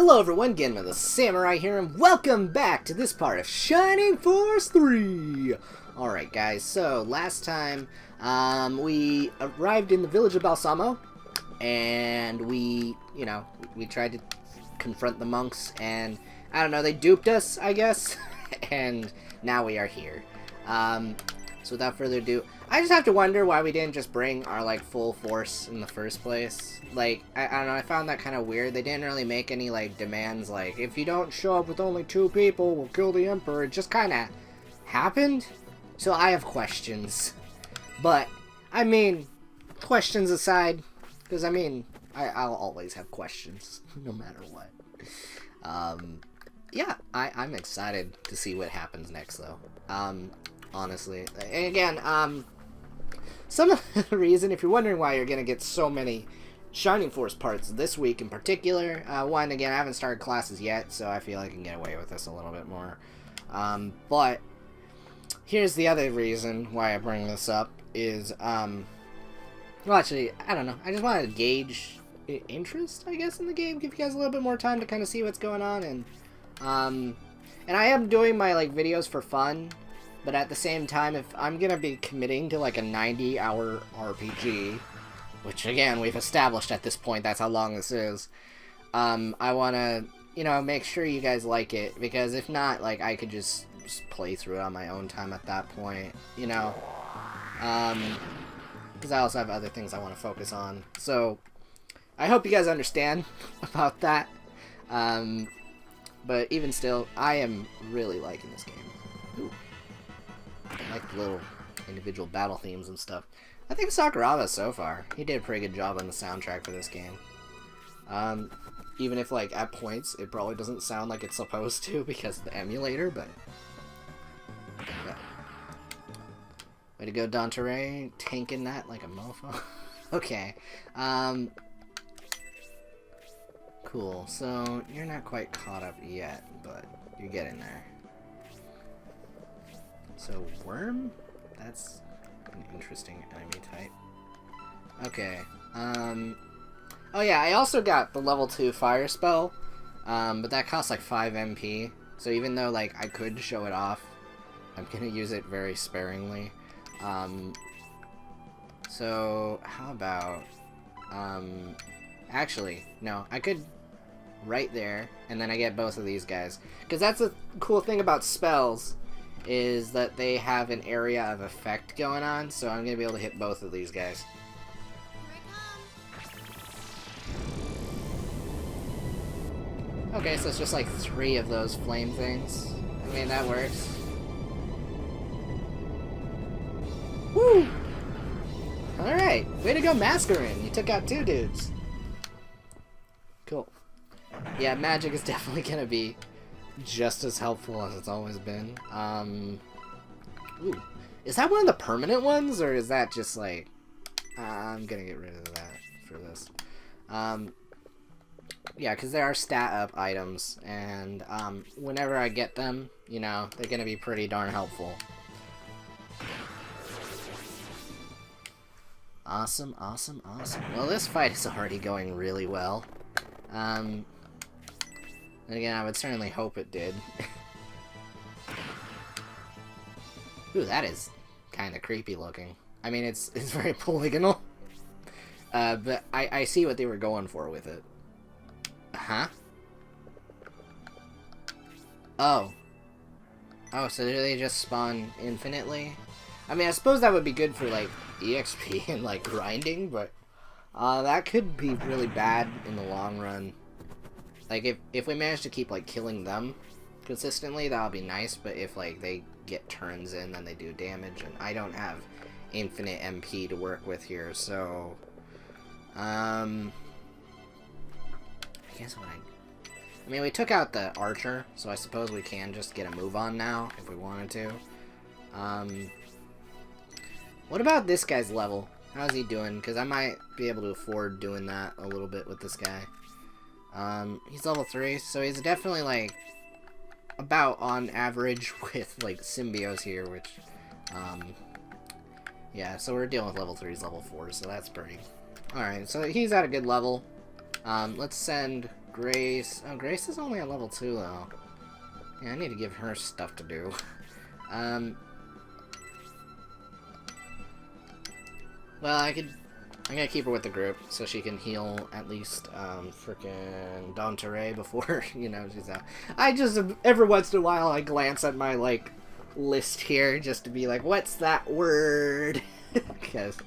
Hello everyone, GenmaTheSamurai here, and welcome back to this part of Shining Force 3! Alright guys, so last time we arrived in the village of Balsamo, and we tried to confront the monks, and I don't know, they duped us, I guess, and now we are here. So without further ado, I just have to wonder why we didn't just bring our, full force in the first place. I don't know, I found that kind of weird. They didn't really make any, demands, if you don't show up with only 2 people, we'll kill the Emperor. It just kind of happened. So I have questions. But, I mean, questions aside, because, I mean, I'll always have questions, no matter what. Yeah, I'm excited to see what happens next, though. Honestly. And again, some of the reason, if you're wondering why you're going to get so many Shining Force parts this week in particular, one, again, I haven't started classes yet, so I feel I can get away with this a little bit more. But here's the other reason why I bring this up is, well, actually, I don't know. I just wanted to gauge interest, I guess, in the game, give you guys a little bit more time to kind of see what's going on, and I am doing my, videos for fun. But at the same time, if I'm going to be committing to, a 90-hour RPG, which, again, we've established at this point, that's how long this is, I want to, make sure you guys like it, because if not, I could just play through it on my own time at that point, because I also have other things I want to focus on. So, I hope you guys understand about that, but even still, I am really liking this game. Ooh. I like the little individual battle themes and stuff. I think Sakuraba so far, he did a pretty good job on the soundtrack for this game. Even if, at points, it probably doesn't sound like it's supposed to because of the emulator, but... yeah. Way to go, Dantaray, tanking that like a mofo. Okay. Cool, so you're not quite caught up yet, but you're getting there. So, Worm? That's an interesting enemy type. Okay, oh yeah, I also got the level 2 fire spell, but that costs 5 MP, so even though, I could show it off, I'm gonna use it very sparingly. So, how about, actually, no, I could right there, and then I get both of these guys, because that's a cool thing about spells, is that they have an area of effect going on, so I'm going to be able to hit both of these guys. Okay, so it's just 3 of those flame things. I mean, that works. Woo! Alright, way to go, Mascarin! You took out 2 dudes. Cool. Yeah, magic is definitely going to be just as helpful as it's always been. Ooh. Is that one of the permanent ones, or is that just I'm gonna get rid of that for this. Yeah, because there are stat up items, and whenever I get them, they're gonna be pretty darn helpful. Awesome, awesome, awesome. Well, this fight is already going really well. And again, I would certainly hope it did. Ooh, that is kind of creepy looking. I mean, it's very polygonal. But I see what they were going for with it. Huh? Oh. Oh, so do they just spawn infinitely? I mean, I suppose that would be good for, EXP and, grinding, but that could be really bad in the long run. If we manage to keep, killing them consistently, that'll be nice, but if, they get turns in, then they do damage, and I don't have infinite MP to work with here, so, I guess what I mean, we took out the archer, so I suppose we can just get a move on now, if we wanted to. What about this guy's level? How's he doing? Because I might be able to afford doing that a little bit with this guy. He's level 3, so he's definitely, about on average with, Symbios here, which, yeah, so we're dealing with level 3s, level 4s, so that's pretty... Alright, so he's at a good level. Let's send Grace. Oh, Grace is only on level 2, though. Yeah, I need to give her stuff to do. Well, I'm gonna keep her with the group, so she can heal at least, frickin' Dantere before, you know, she's out. I just, every once in a while, I glance at my, like, list here, just to be like, what's that word? Because,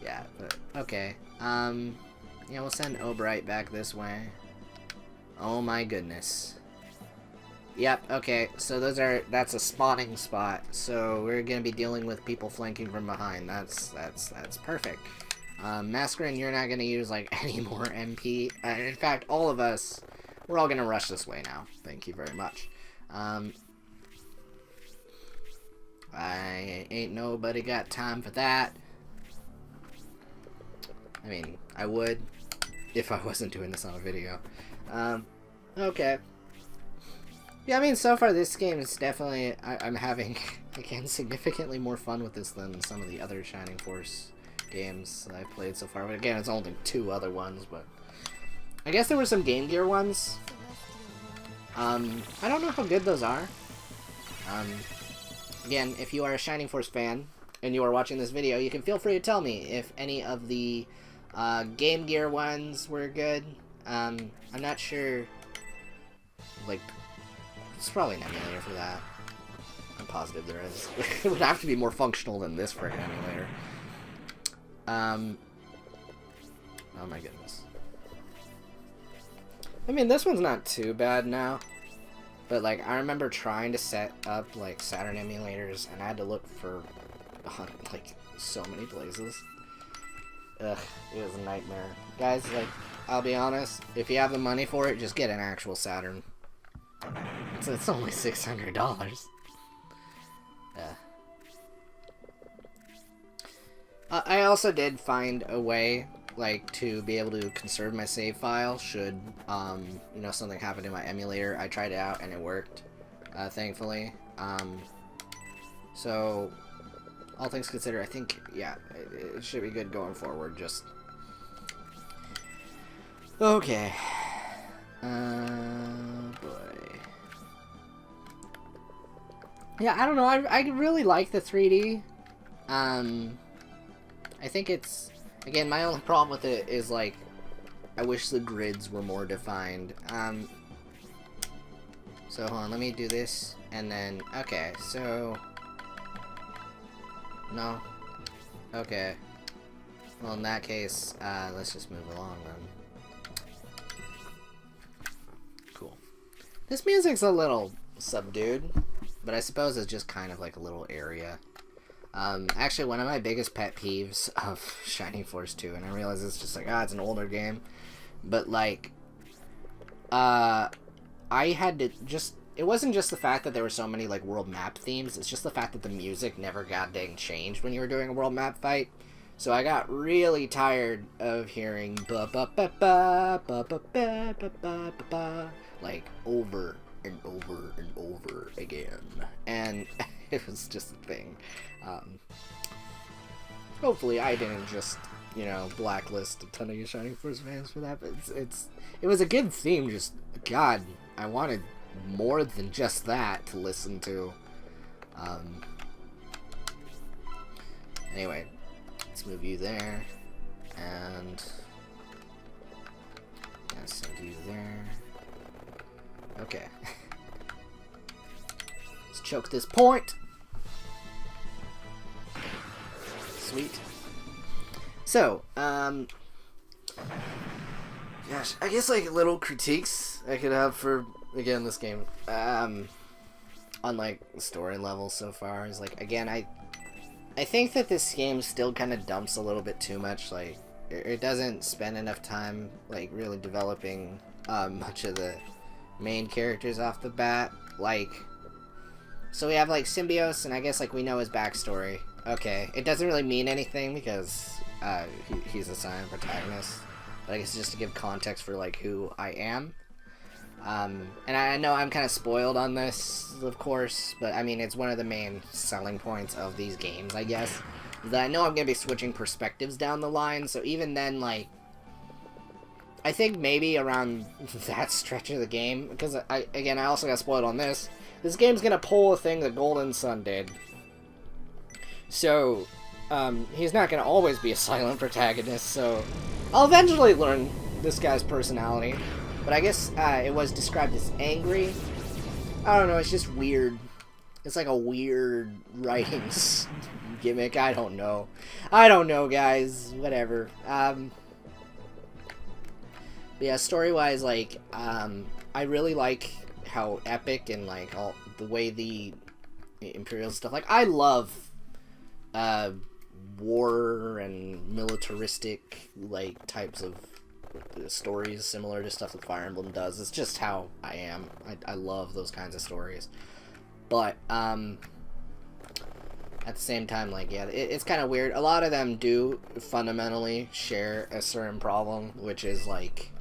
yeah, but, okay. Yeah, we'll send Obright back this way. Oh my goodness. Yep, okay, so that's a spawning spot, so we're gonna be dealing with people flanking from behind. That's perfect. Masquerade, you're not gonna use, like, any more MP. In fact, all of us, we're all gonna rush this way now. Thank you very much. I ain't nobody got time for that. I mean, I would, if I wasn't doing this on a video. Okay. Yeah, I mean, so far this game is definitely, I'm having, again, significantly more fun with this than some of the other Shining Force games that I've played so far. But again, it's only 2 other ones, but I guess there were some Game Gear ones. I don't know how good those are. Again, if you are a Shining Force fan and you are watching this video, you can feel free to tell me if any of the Game Gear ones were good. I'm not sure, like, it's probably an emulator for that. I'm positive there is. It would have to be more functional than this for an emulator. Oh my goodness. I mean, this one's not too bad now. But, like, I remember trying to set up, like, Saturn emulators, and I had to look for, like, so many places. Ugh, it was a nightmare. Guys, like, I'll be honest, if you have the money for it, just get an actual Saturn. It's only $600. Yeah. I also did find a way, like, to be able to conserve my save file should, you know, something happen to my emulator. I tried it out and it worked, thankfully. So, all things considered, I think, yeah, it should be good going forward, just... Okay. Boy. Yeah, I don't know, I really like the 3D. I think it's... Again, my only problem with it is, like, I wish the grids were more defined. So, hold on, let me do this, and then, okay, so... No? Okay. Well, in that case, let's just move along, then. Cool. This music's a little subdued, but I suppose it's just kind of like a little area. Actually, one of my biggest pet peeves of Shining Force 2, and I realize it's just like, it's an older game, but, like, I had to just, it wasn't just the fact that there were so many, like, world map themes, it's just the fact that the music never got dang changed when you were doing a world map fight, so I got really tired of hearing ba-ba-ba-ba, ba-ba-ba-ba-ba-ba, like, over and over and over again, and it was just a thing. Hopefully I didn't just, you know, blacklist a ton of you Shining Force fans for that, but it was a good theme, just, God, I wanted more than just that to listen to. Anyway, let's move you there, and send you there. Okay. Let's choke this point. Sweet. So, gosh, I guess, like, little critiques I could have for, again, this game, on, like, the story level so far is, like, again, I think that this game still kind of dumps a little bit too much, like, it doesn't spend enough time, like, really developing, much of the main characters off the bat, like, so we have, like, Symbios, and I guess, like, we know his backstory. Okay, it doesn't really mean anything because he's a silent protagonist, but I guess just to give context for, like, who I am. And I know I'm kind of spoiled on this, of course, but I mean, it's one of the main selling points of these games, I guess, that I know I'm going to be switching perspectives down the line, so even then, like, I think maybe around that stretch of the game, because I also got spoiled on this. This game's gonna pull a thing that Golden Sun did. So, he's not gonna always be a silent protagonist, so I'll eventually learn this guy's personality. But I guess it was described as angry. I don't know, it's just weird. It's like a weird writing gimmick. I don't know. I don't know, guys. Whatever. But yeah, story-wise, like, I really like how epic and, like, all the way the Imperial stuff. Like, I love war and militaristic, like, types of stories similar to stuff that Fire Emblem does. It's just how I am. I love those kinds of stories. But, at the same time, like, yeah, it's kind of weird. A lot of them do fundamentally share a certain problem, which is, like,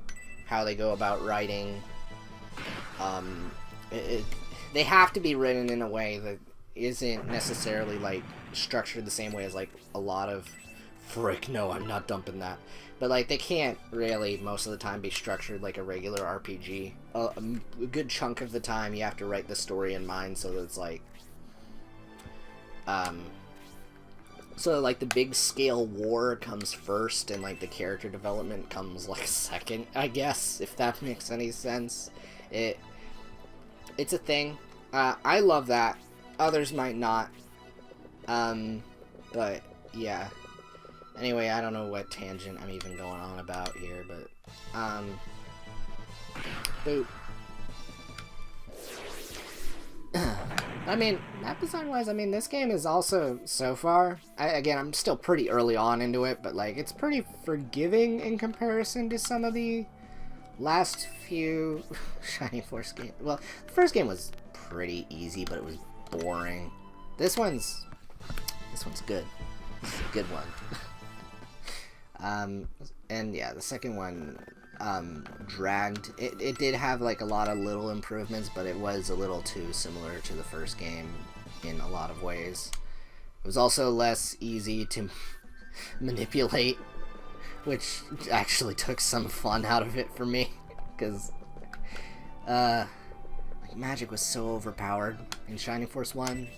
how they go about writing. They have to be written in a way that isn't necessarily, like, structured the same way as, like, a lot of... Frick, no, I'm not dumping that. But, like, they can't really, most of the time, be structured like a regular RPG. A good chunk of the time, you have to write the story in mind so that it's, like... So, like, the big-scale war comes first, and, like, the character development comes, like, second, I guess, if that makes any sense. It's a thing. I love that. Others might not. But, yeah. Anyway, I don't know what tangent I'm even going on about here, but, boop. I mean, map design-wise, I mean, this game is also, so far, again, I'm still pretty early on into it, but, like, it's pretty forgiving in comparison to some of the last few Shining Force games. Well, the first game was pretty easy, but it was boring. This one's good. This is a good one. And yeah, the second one, dragged. It did have, like, a lot of little improvements, but it was a little too similar to the first game in a lot of ways. It was also less easy to manipulate, which actually took some fun out of it for me, because, magic was so overpowered in Shining Force 1.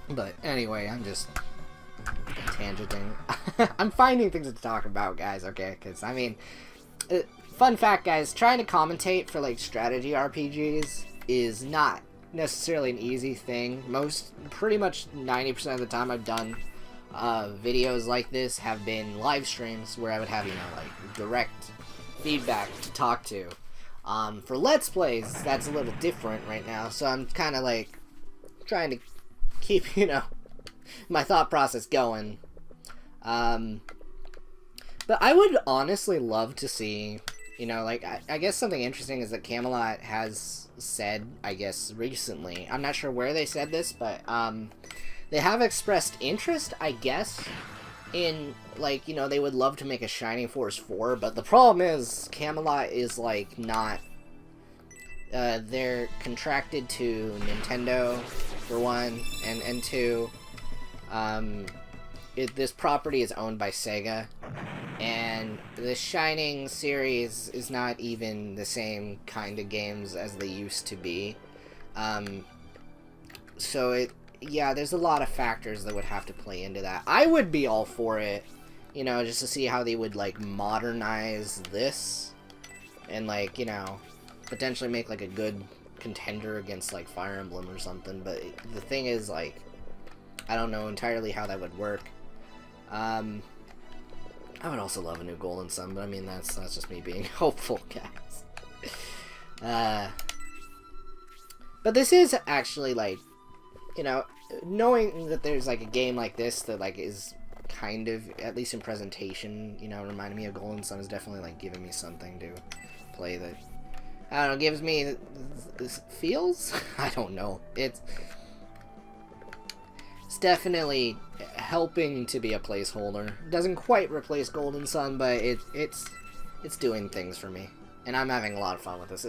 But anyway, I'm just tangenting. I'm finding things to talk about, guys, okay? Because, I mean, fun fact, guys, trying to commentate for, like, strategy RPGs is not necessarily an easy thing. Pretty much 90% of the time I've done videos like this have been live streams where I would have, you know, like, direct feedback to talk to. For Let's Plays, that's a little different right now, so I'm kind of, like, trying to keep, you know, my thought process going. But I would honestly love to see, you know, like, I guess something interesting is that Camelot has said, I guess, recently, I'm not sure where they said this, but, they have expressed interest, I guess, in, like, you know, they would love to make a Shining Force 4, but the problem is, Camelot is, like, not, they're contracted to Nintendo, for one, and two, this property is owned by Sega, and the Shining series is not even the same kind of games as they used to be. So yeah, there's a lot of factors that would have to play into that. I would be all for it, you know, just to see how they would, like, modernize this, and, like, you know, potentially make, like, a good contender against, like, Fire Emblem or something. But the thing is, like, I don't know entirely how that would work. I would also love a new Golden Sun, but I mean, that's just me being hopeful, guys. But this is actually, like, you know, knowing that there's, like, a game like this that, like, is kind of, at least in presentation, you know, reminding me of Golden Sun is definitely, like, giving me something to play that, I don't know, gives me this feels? I don't know. It's definitely helping to be a placeholder. It doesn't quite replace Golden Sun, but it's doing things for me. And I'm having a lot of fun with this.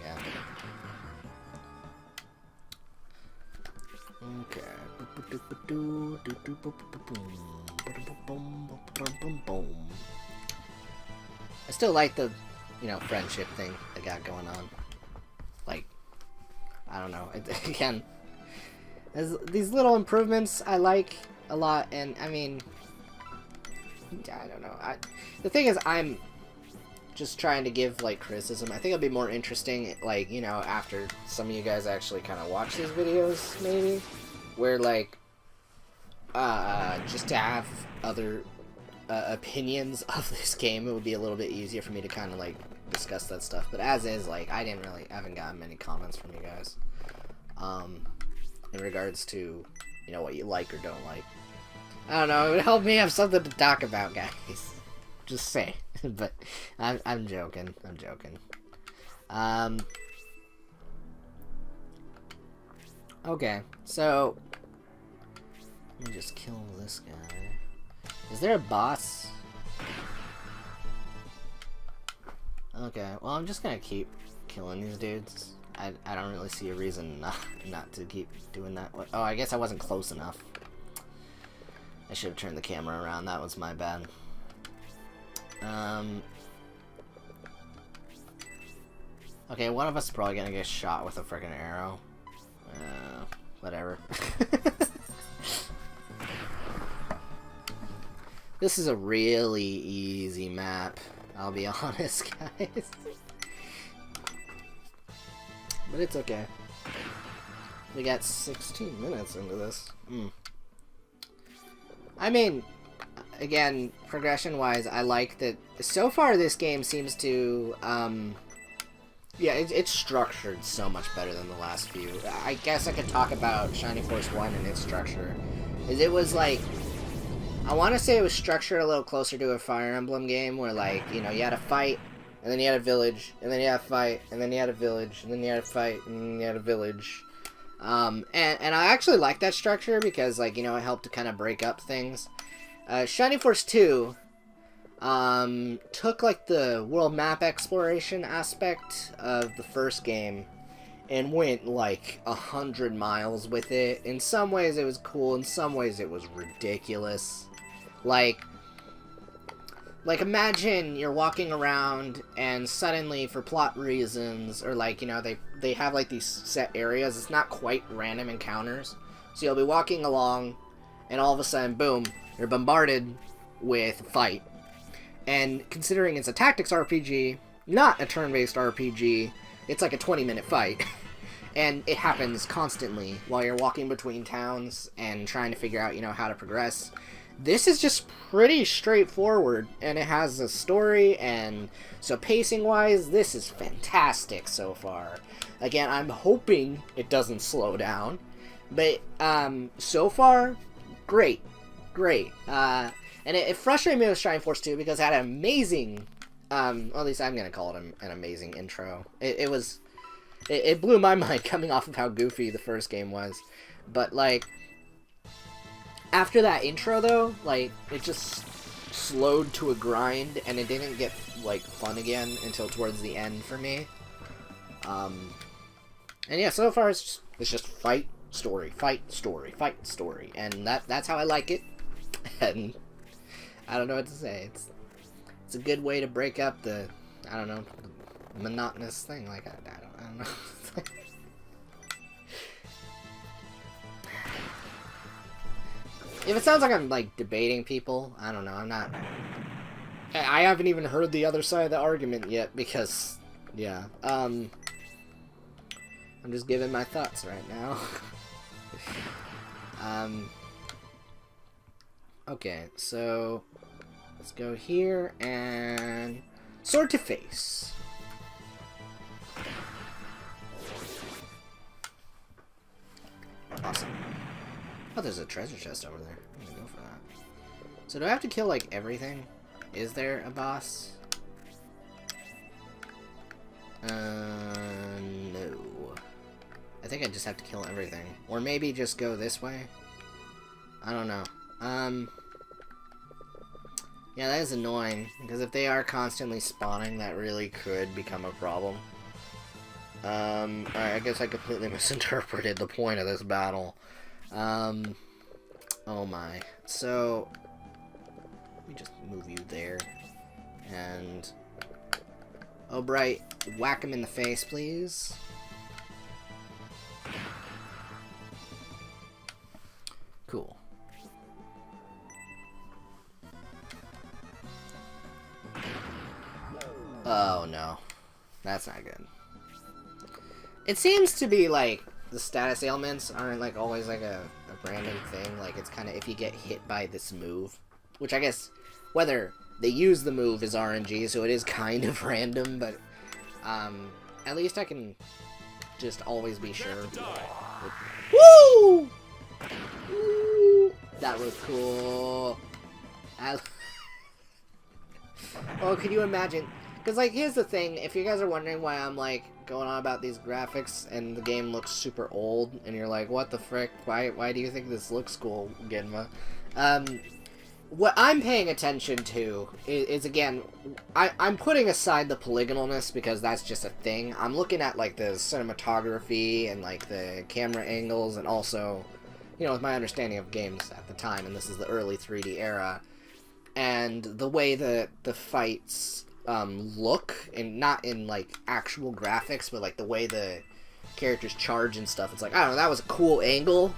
Yeah. Okay. Boom, boom, boom. I still like the, you know, friendship thing they got going on. Like, I don't know. Again, these little improvements I like a lot, and I mean, I don't know. The thing is, I'm just trying to give, like, criticism. I think it'll be more interesting, like, you know, after some of you guys actually kind of watch these videos, maybe, where, like, just to have other opinions of this game, it would be a little bit easier for me to kind of, like, discuss that stuff. But as is, like, I haven't gotten many comments from you guys, in regards to, you know, what you like or don't like. I don't know, it would help me have something to talk about, guys. Just say. But I'm joking. I'm joking. Okay, so let me just kill this guy. Is there a boss? Okay, well, I'm just gonna keep killing these dudes. I don't really see a reason not to keep doing that. Oh, I guess I wasn't close enough. I should have turned the camera around. That was my bad. Okay, one of us is probably gonna get shot with a freaking arrow. Whatever. This is a really easy map, I'll be honest, guys. But it's okay. We got 16 minutes into this. I mean, again, progression-wise, I like that. So far, this game seems to, yeah, it's structured so much better than the last few. I guess I could talk about Shining Force 1 and its structure. It was like, I want to say it was structured a little closer to a Fire Emblem game, where, like, you know, you had a fight, and then you had a village, and then you had a fight, and then you had a village, and then you had a fight, and then you had a village. And I actually like that structure because, like, you know, it helped to kind of break up things. Shining Force 2 took, like, the world map exploration aspect of the first game and went, like, 100 miles with it. In some ways it was cool, in some ways it was ridiculous. Like, imagine you're walking around and suddenly, for plot reasons, or, like, you know, they have, like, these set areas. It's not quite random encounters. So you'll be walking along, and all of a sudden, boom, you're bombarded with a fight. And considering it's a tactics RPG, not a turn-based RPG, it's like a 20-minute fight. And it happens constantly while you're walking between towns and trying to figure out, you know, how to progress. This is just pretty straightforward, and it has a story, and so pacing-wise, this is fantastic so far. Again, I'm hoping it doesn't slow down, but so far, great. And it frustrated me with Shining Force 2 because it had an amazing, well, at least I'm going to call it an amazing intro. It blew my mind coming off of how goofy the first game was, but, like, after that intro, though, like, it just slowed to a grind, and it didn't get, like, fun again until towards the end for me. And yeah, so far it's just fight, story, fight, story, fight, story, and that's how I like it. And I don't know what to say. It's a good way to break up the, I don't know, the monotonous thing. Like, I don't know. If it sounds like I'm, like, debating people, I don't know, I'm not. I haven't even heard the other side of the argument yet because, yeah, I'm just giving my thoughts right now. Okay, so let's go here and sword to face. Awesome. Oh, there's a treasure chest over there. I'm gonna go for that. So do I have to kill, like, everything? Is there a boss? No. I think I just have to kill everything. Or maybe just go this way? I don't know. Yeah, that is annoying, because if they are constantly spawning, that really could become a problem. Alright, I guess I completely misinterpreted the point of this battle. Oh my. So, Let me just move you there. And... oh, Bright, whack him in the face, please. Cool. Oh, no. That's not good. It seems to be, like, the status ailments aren't, like, always, like, a random thing. Like, it's kind of if you get hit by this move. Which I guess, whether they use the move is RNG, so it is kind of random, but, at least I can just always be sure. Woo! Woo! That was cool. Oh, could you imagine? Because, like, here's the thing. If you guys are wondering why I'm, like, going on about these graphics and the game looks super old, and you're like, what the frick? Why do you think this looks cool, Genma? What I'm paying attention to is again, I'm putting aside the polygonalness because that's just a thing. I'm looking at, like, the cinematography and, like, the camera angles, and also, you know, with my understanding of games at the time, and this is the early 3D era, and the way that the fights look, and not in, like, actual graphics, but, like, the way the characters charge and stuff. It's like, I don't know, that was a cool angle.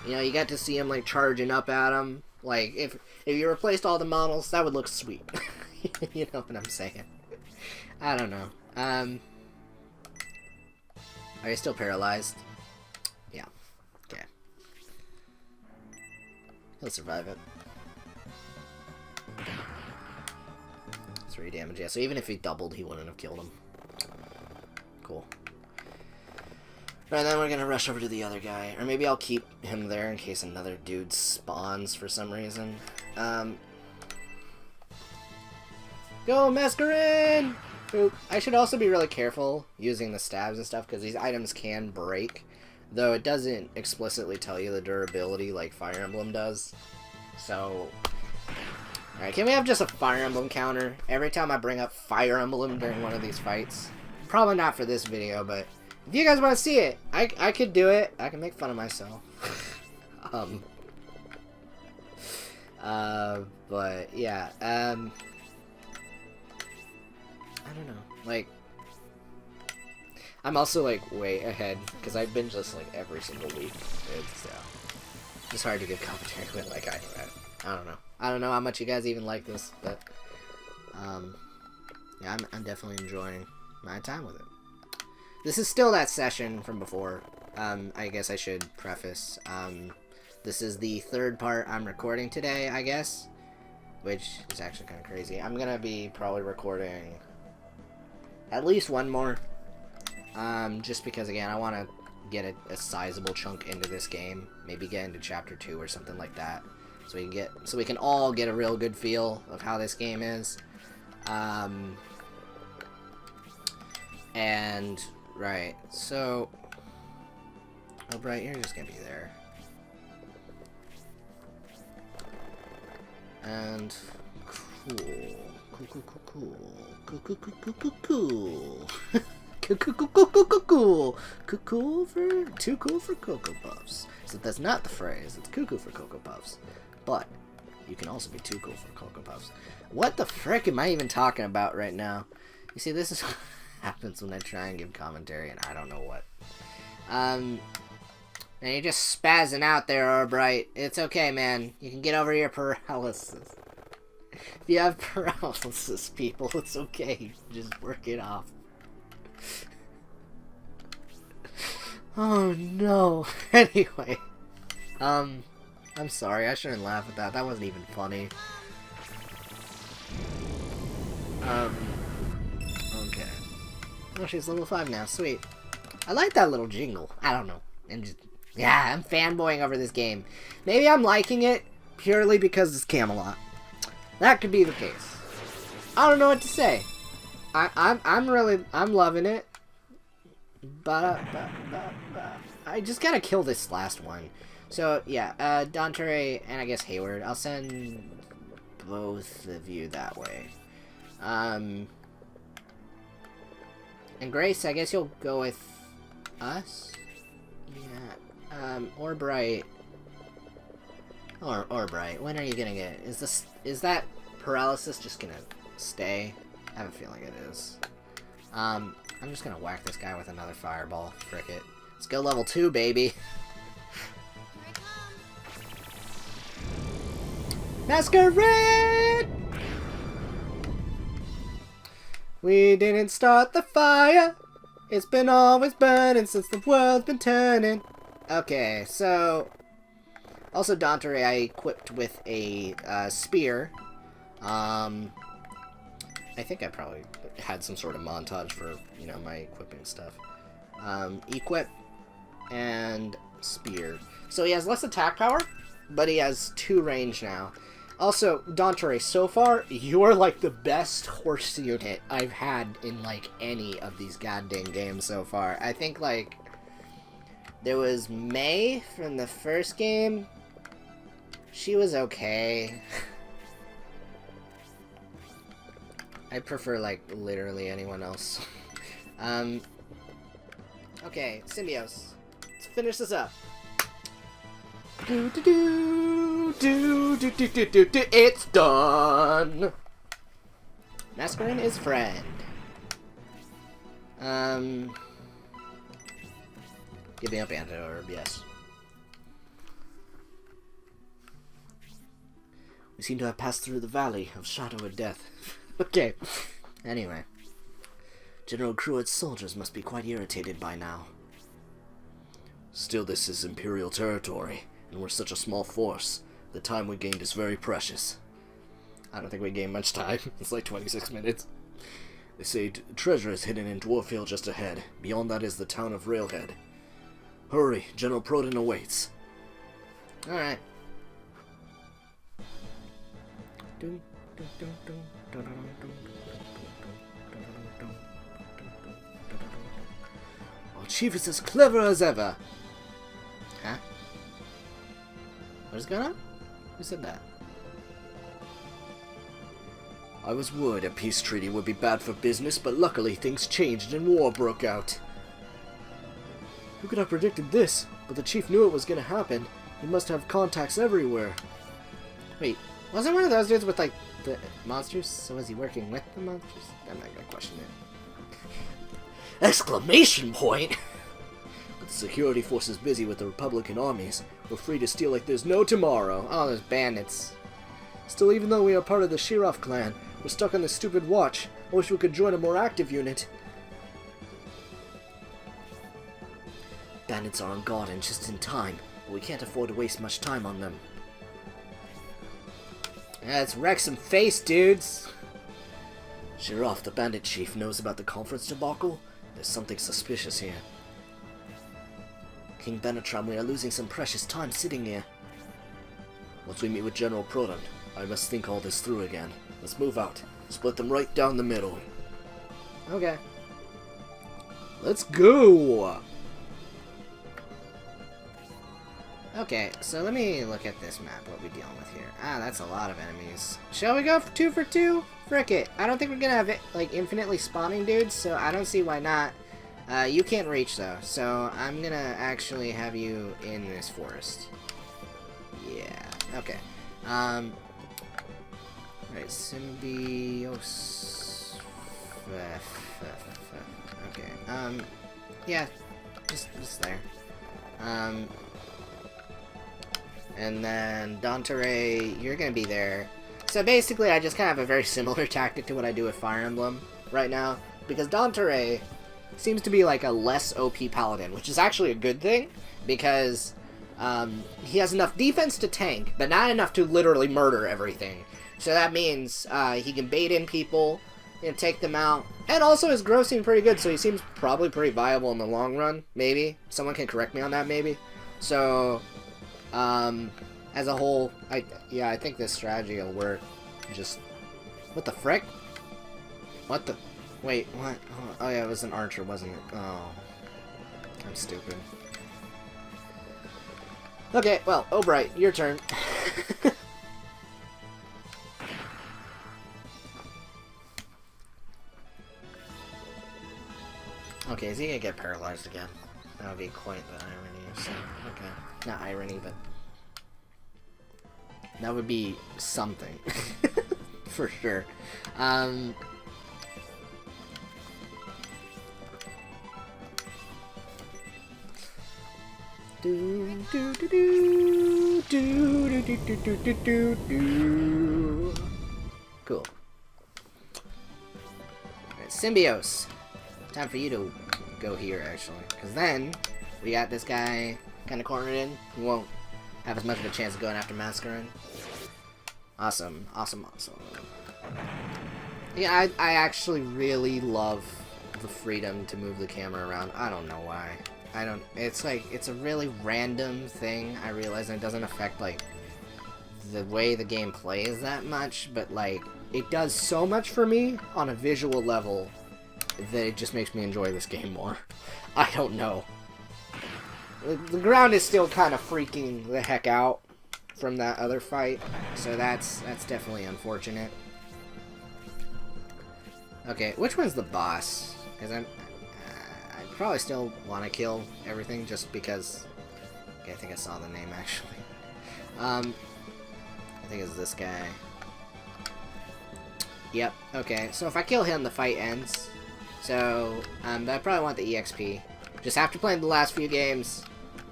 You know, you got to see him, like, charging up at him. Like, if you replaced all the models, that would look sweet. You know what I'm saying? I don't know. Are you still paralyzed? Yeah. Okay. He'll survive it. 3 damage, yeah. So even if he doubled, he wouldn't have killed him. Cool. And then we're gonna rush over to the other guy. Or maybe I'll keep him there in case another dude spawns for some reason. Go, Masquerade! Oop. I should also be really careful using the stabs and stuff, because these items can break. Though it doesn't explicitly tell you the durability like Fire Emblem does. So... alright, can we have just a Fire Emblem counter every time I bring up Fire Emblem during one of these fights? Probably not for this video, but... if you guys want to see it, I could do it. I can make fun of myself. But yeah, I don't know. Like, I'm also like way ahead because I've been just like every single week. It's hard to give commentary when like I don't know. I don't know how much you guys even like this, but yeah, I'm definitely enjoying my time with it. This is still that session from before. I guess I should preface. This is the third part I'm recording today, I guess. Which is actually kind of crazy. I'm going to be probably recording at least one more. Just because, again, I want to get a sizable chunk into this game. Maybe get into Chapter 2 or something like that. So we can all get a real good feel of how this game is. And... right, so... oh, Bright, you're just gonna be there. And... cool. Cool. Cool for... too cool for Cocoa Puffs. So that's not the phrase, it's cuckoo for Cocoa Puffs. But, you can also be too cool for Cocoa Puffs. What the frick am I even talking about right now? You see, this is... happens when I try and give commentary and I don't know what. And you're just spazzing out there, Albright. It's okay, man. You can get over your paralysis. If you have paralysis, people, it's okay. Just work it off. Oh no. Anyway. I'm sorry, I shouldn't laugh at that. That wasn't even funny. Okay. Oh, she's level 5 now. Sweet. I like that little jingle. I don't know. And just, yeah, I'm fanboying over this game. Maybe I'm liking it purely because it's Camelot. That could be the case. I don't know what to say. I'm loving it. But I just gotta kill this last one. So yeah, Dante and I guess Hayward. I'll send both of you that way. And Grace, I guess you'll go with us? Yeah. Or Bright. Or Bright. When are you gonna get... Is Is that paralysis just gonna stay? I have a feeling it is. I'm just gonna whack this guy with another fireball. Frick it. Let's go level 2, baby. Masquerade! We didn't start the fire. It's been always burning since the world's been turning. Okay, so... Also, Dante, I equipped with a spear. I think I probably had some sort of montage for, you know, my equipping stuff. Equip and spear. So he has less attack power, but he has 2 range now. Also, Dante, so far, you're like the best horse unit I've had in like any of these goddamn games so far. I think like there was May from the first game. She was okay. I prefer like literally anyone else. Okay, Symbios. Let's finish this up. It's done. Masquerade is friend. Giving up antidote orb, yes. We seem to have passed through the valley of shadow and death. Okay. Anyway. General Cruet's soldiers must be quite irritated by now. Still, this is Imperial territory, and we're such a small force. The time we gained is very precious. I don't think we gained much time. It's like 26 minutes. They say treasure is hidden in Dwarfhill just ahead. Beyond that is the town of Railhead. Hurry, General Proton awaits. Alright. Our chief is as clever as ever. Huh? What is going on? Who said that? I was worried a peace treaty would be bad for business, but luckily things changed and war broke out. Who could have predicted this? But the chief knew it was going to happen. He must have contacts everywhere. Wait, wasn't one of those dudes with, like, the monsters? So was he working with the monsters? I'm not going to question it. Exclamation point! But the security force is busy with the Republican armies. We're free to steal like there's no tomorrow. Oh, those bandits. Still, even though we are part of the Shirov clan, we're stuck on this stupid watch. I wish we could join a more active unit. Bandits are on guard and just in time, but we can't afford to waste much time on them. Yeah, let's wreck some face, dudes! Shirov, the bandit chief, knows about the conference debacle. There's something suspicious here. King Benatram, we are losing some precious time sitting here. Once we meet with General Proton, I must think all this through again. Let's move out. Split them right down the middle. Okay. Let's go! Okay, so let me look at this map, what we're dealing with here. Ah, that's a lot of enemies. Shall we go for 2 for 2? Frick it. I don't think we're gonna have it, like, infinitely spawning dudes, so I don't see why not. You can't reach, though, so I'm gonna actually have you in this forest. Yeah, okay. Right, Symbios... Okay, yeah, just there. And then Dante, you're gonna be there. So basically, I just kind of have a very similar tactic to what I do with Fire Emblem right now, because Dante seems to be like a less OP paladin, which is actually a good thing, because he has enough defense to tank, but not enough to literally murder everything. So that means he can bait in people, you know, take them out, and also is grossing pretty good, so he seems probably pretty viable in the long run, maybe. Someone can correct me on that, maybe. So... as a whole, I think this strategy will work. Just, what the frick? What the, wait, what? Oh yeah, it was an archer, wasn't it? Oh, I'm stupid. Okay, well, O'Bright, your turn. Okay, is he gonna get paralyzed again? That would be quite the irony. So, okay. Not irony, but... That would be something. For sure. Cool. Alright, Symbiose. Time for you to go here, actually. Because then, we got this guy kind of cornered in. He won't have as much of a chance of going after Mascarin. Awesome. Awesome, awesome. Yeah, I actually really love the freedom to move the camera around. I don't know why. It's like, it's a really random thing, I realize, and it doesn't affect, like, the way the game plays that much, but, like, it does so much for me on a visual level that it just makes me enjoy this game more. I don't know. The ground is still kind of freaking the heck out from that other fight, so that's definitely unfortunate. Okay, which one's the boss? Because I probably still want to kill everything just because... Okay, I think I saw the name, actually. I think it's this guy. Yep, okay. So if I kill him, the fight ends. So, but I probably want the EXP. Just after playing the last few games,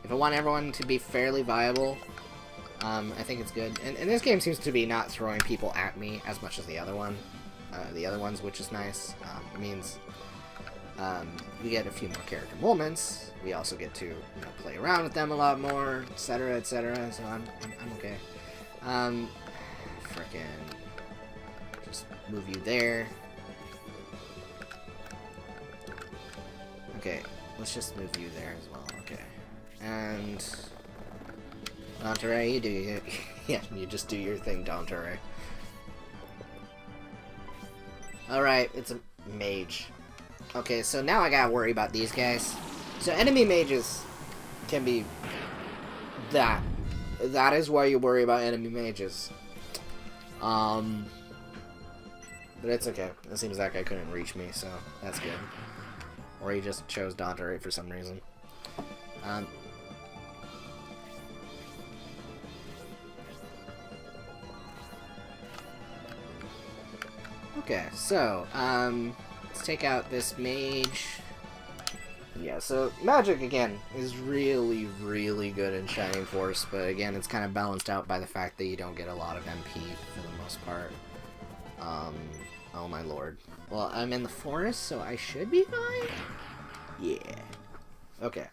if I want everyone to be fairly viable, I think it's good. And this game seems to be not throwing people at me as much as the other one. The other ones, which is nice. It means we get a few more character moments. We also get to, you know, play around with them a lot more, etc., etc. So I'm okay. Frickin' just move you there. Okay, let's just move you there as well. Okay, and Dantere, you do your yeah, you just do your thing, Dantere. Alright, it's a mage. Okay, so now I gotta worry about these guys. So enemy mages can be that. That is why you worry about enemy mages. But it's okay. It seems that guy couldn't reach me, so that's good. Or he just chose Dantere for some reason. Okay, so, let's take out this mage. Yeah, so magic, again, is really, really good in Shining Force, but again, it's kind of balanced out by the fact that you don't get a lot of MP for the most part. Oh my lord. Well, I'm in the forest, so I should be fine? Yeah. Okay.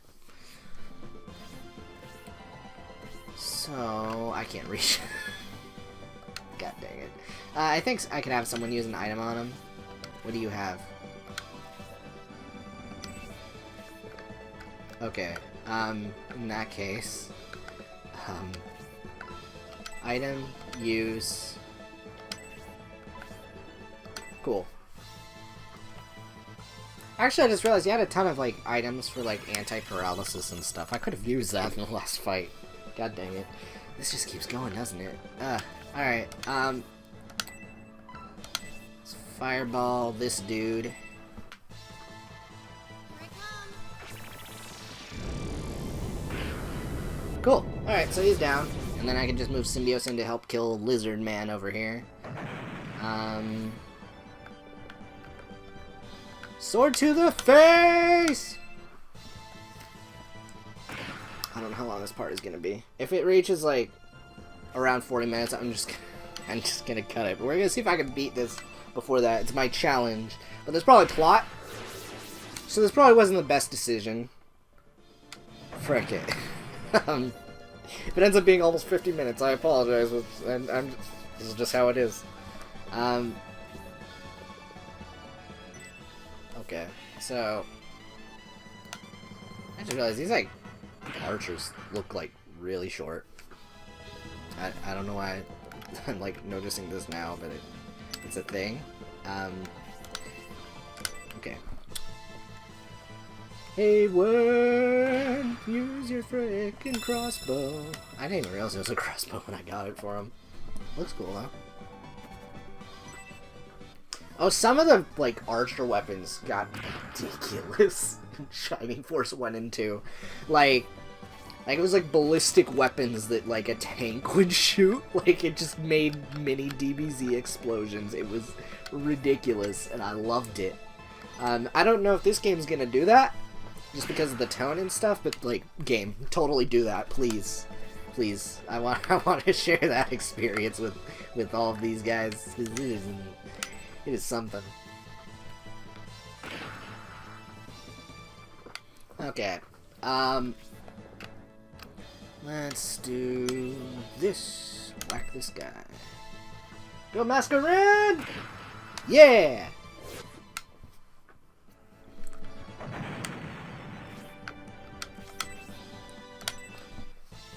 So, I can't reach. God dang it. I think I could have someone use an item on him. What do you have? Okay, in that case, item, use, cool. Actually, I just realized you had a ton of, like, items for, like, anti-paralysis and stuff. I could have used that in the last fight. God dang it. This just keeps going, doesn't it? Alright, let's fireball this dude. Cool. Alright, so he's down. And then I can just move Symbiose in to help kill Lizard Man over here. Sword to the face! I don't know how long this part is gonna be. If it reaches, like, around 40 minutes, I'm just gonna cut it. But we're gonna see if I can beat this before that. It's my challenge. But there's probably plot. So this probably wasn't the best decision. Frick it. If it ends up being almost 50 minutes, I apologize. This is just how it is. Okay, so I just realized these, like, archers look, like, really short. I don't know why I'm, like, noticing this now, but it's a thing. Okay. Hey, Word, use your frickin' crossbow. I didn't even realize it was a crossbow when I got it for him. Looks cool, though. Oh, some of the, like, archer weapons got ridiculous in Shining Force 1 and 2. Like, Like, it was like ballistic weapons that, like, a tank would shoot. Like, it just made mini DBZ explosions. It was ridiculous, and I loved it. I don't know if this game's gonna do that, just because of the tone and stuff, but, like, game, totally do that, please. Please. I want to share that experience with all of these guys. It is something. Okay. Let's do this. Whack this guy. Go Masquerade! Yeah!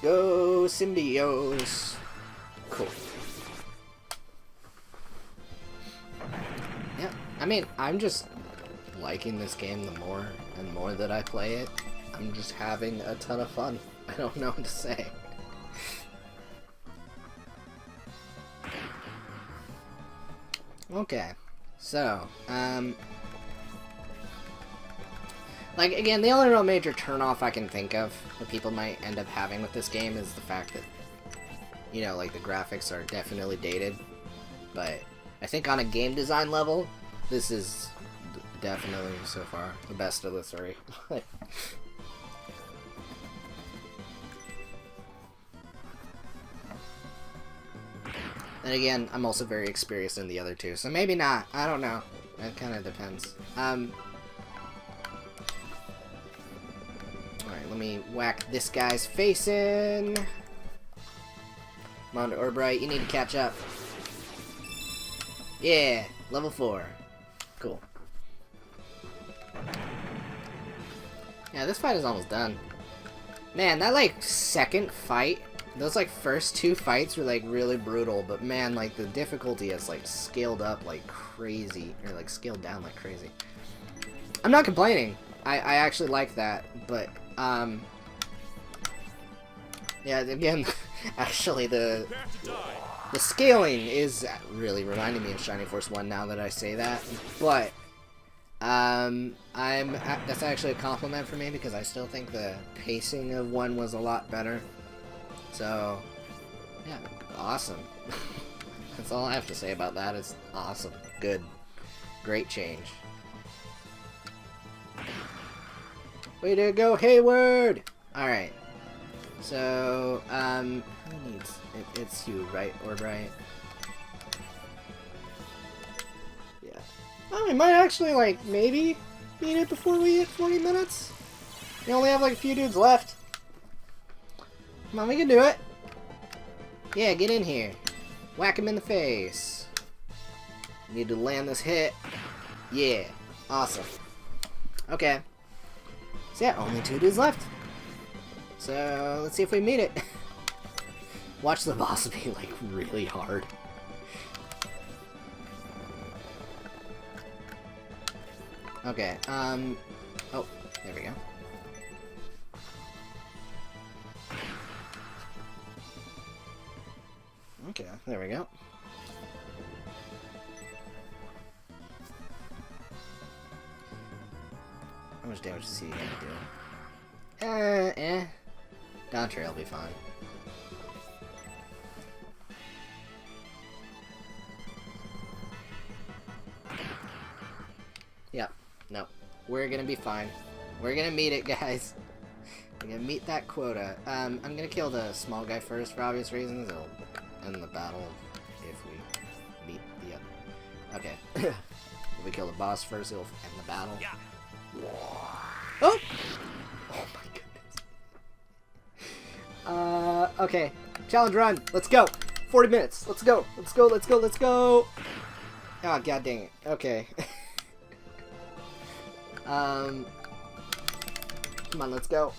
Go Symbiotes! Cool. Yeah, I mean, I'm just liking this game the more and more that I play it. I'm just having a ton of fun. I don't know what to say. Okay, so, like, again, the only real major turnoff I can think of that people might end up having with this game is the fact that, you know, like, the graphics are definitely dated, but I think on a game design level, this is definitely, so far, the best of the three. And again, I'm also very experienced in the other two, so maybe not. I don't know. It kind of depends. Alright, let me whack this guy's face in. Come on, Orbright, you need to catch up. Yeah, level 4. Cool. Yeah, this fight is almost done. Man, that, like, second fight, those, like, first 2 fights were, like, really brutal, but man, like, the difficulty has, like, scaled up like crazy, or, like, scaled down like crazy. I'm not complaining. I actually like that, but, yeah, again, actually, the scaling is really reminding me of Shining Force 1 now that I say that, but, that's actually a compliment for me, because I still think the pacing of 1 was a lot better. So, yeah, awesome. That's all I have to say about that. It's awesome. Good. Great change. Way to go, Hayward! Alright. So, who needs... It's you, right? Orbright? Yeah. Oh, we might actually, like, maybe beat it before we hit 40 minutes? We only have, like, a few dudes left. Come on, we can do it. Yeah, get in here. Whack him in the face. Need to land this hit. Yeah. Awesome. Okay. So yeah, only 2 dudes left. So, let's see if we meet it. Watch the boss be, like, really hard. Okay, oh, there we go. Okay, there we go. How much damage is he gonna do? Down trail will be fine. Yep. No. We're gonna be fine. We're gonna meet it, guys. We're gonna meet that quota. I'm gonna kill the small guy first for obvious reasons. It'll end the battle if we meet the other. Okay. If we kill the boss first, it'll end the battle. Yeah. Oh! Oh my goodness. Okay. Challenge run. Let's go. 40 minutes. Let's go. Let's go. Let's go. Let's go. Oh, god dang it. Okay. Come on, let's go.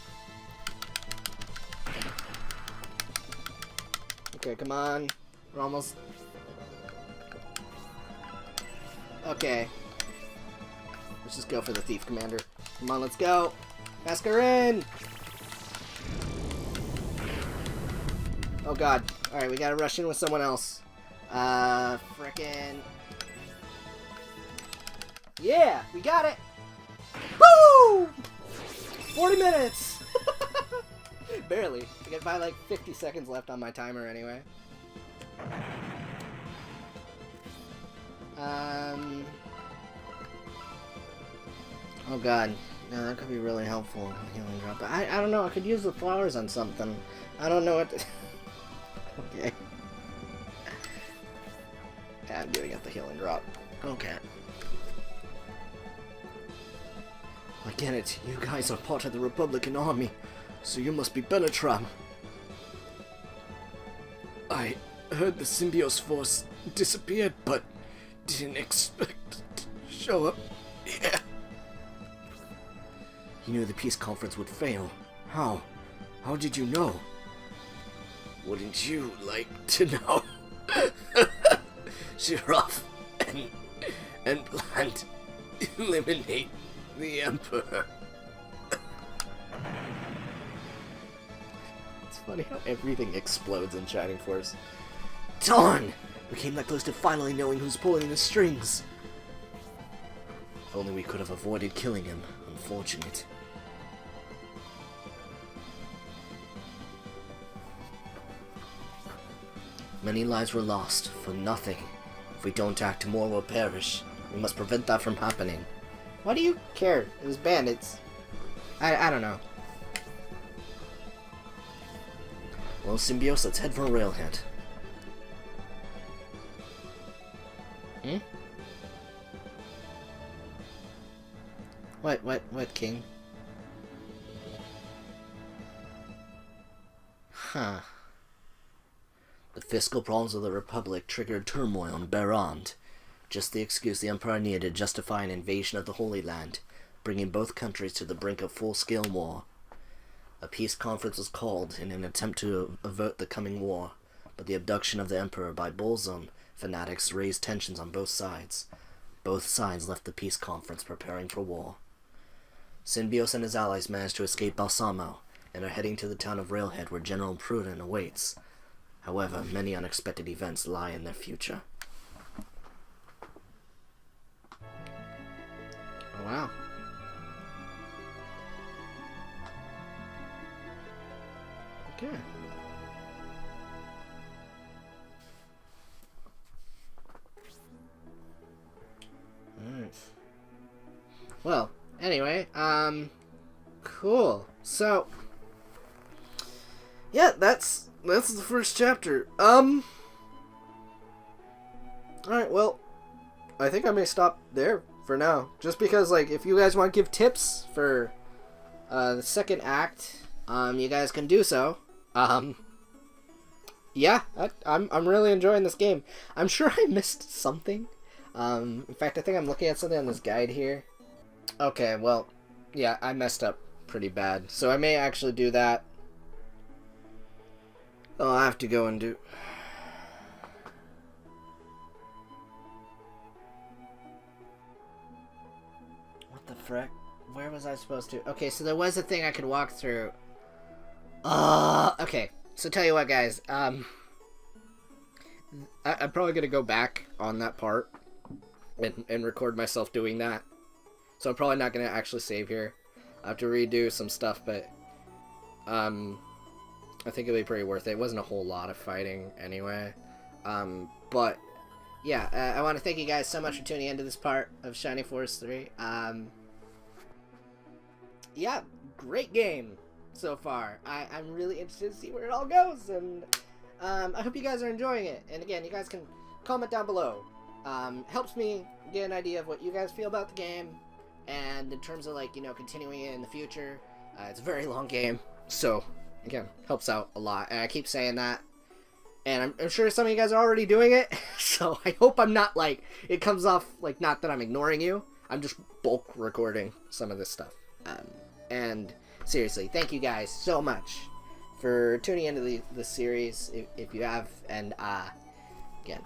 Okay, come on. We're almost... Okay. Let's just go for the Thief Commander. Come on, let's go. Masquerade! Oh god. Alright, we gotta rush in with someone else. Frickin'... Yeah! We got it! Woo! 40 minutes! Barely. I get by like 50 seconds left on my timer anyway. Oh god. No, that could be really helpful. Healing drop. I don't know. I could use the flowers on something. I don't know what to... Okay. Yeah, I'm gonna get the healing drop. Okay. I get it. You guys are part of the Republican army, so you must be Benetram. I heard the Symbiote force disappeared, but didn't expect to show up. Yeah. You knew the peace conference would fail. How? How did you know? Wouldn't you like to know? Shirov and Plant eliminate the Emperor. It's funny how everything explodes in Shining Force. Darn! We came that close to finally knowing who's pulling the strings. If only we could have avoided killing him. Unfortunate. Many lives were lost for nothing. If we don't act, more will perish. We must prevent that from happening. Why do you care? It was bandits. I don't know. Well, Symbiote, let's head for Railhead. Hmm? What, King? Huh. The fiscal problems of the Republic triggered turmoil in Berand. Just the excuse the Emperor needed to justify an invasion of the Holy Land, bringing both countries to the brink of full-scale war. A peace conference was called in an attempt to avert the coming war, but the abduction of the Emperor by Bolzum fanatics raised tensions on both sides. Both sides left the peace conference preparing for war. Symbiote and his allies managed to escape Balsamo, and are heading to the town of Railhead where General Pruden awaits. However, many unexpected events lie in their future. Oh, wow. Okay. Alright. Well, anyway, cool. So, yeah, that's the first chapter. Alright, well, I think I may stop there for now. Just because, like, if you guys want to give tips for the second act, you guys can do so. Yeah, I'm really enjoying this game. I'm sure I missed something. In fact, I think I'm looking at something on this guide here. Okay, well, yeah, I messed up pretty bad. So I may actually do that. Oh, I have to go and do... What the frick? Where was I supposed to... Okay, so there was a thing I could walk through. Okay. So tell you what, guys. I'm probably going to go back on that part and record myself doing that. So I'm probably not going to actually save here. I have to redo some stuff, but... I think it'll be pretty worth it. It wasn't a whole lot of fighting anyway. But, yeah, I want to thank you guys so much for tuning into this part of Shining Force 3. Yeah, great game so far. I'm really interested to see where it all goes, and I hope you guys are enjoying it. And again, you guys can comment down below. Helps me get an idea of what you guys feel about the game, and in terms of, like, you know, continuing it in the future. It's a very long game, so... Again, helps out a lot, and I keep saying that, and I'm sure some of you guys are already doing it, so I hope I'm not, like, it comes off, like, not that I'm ignoring you, I'm just bulk recording some of this stuff, and seriously, thank you guys so much for tuning into the series, if you have, and, again,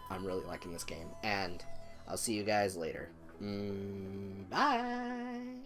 I'm really liking this game, and I'll see you guys later. Bye!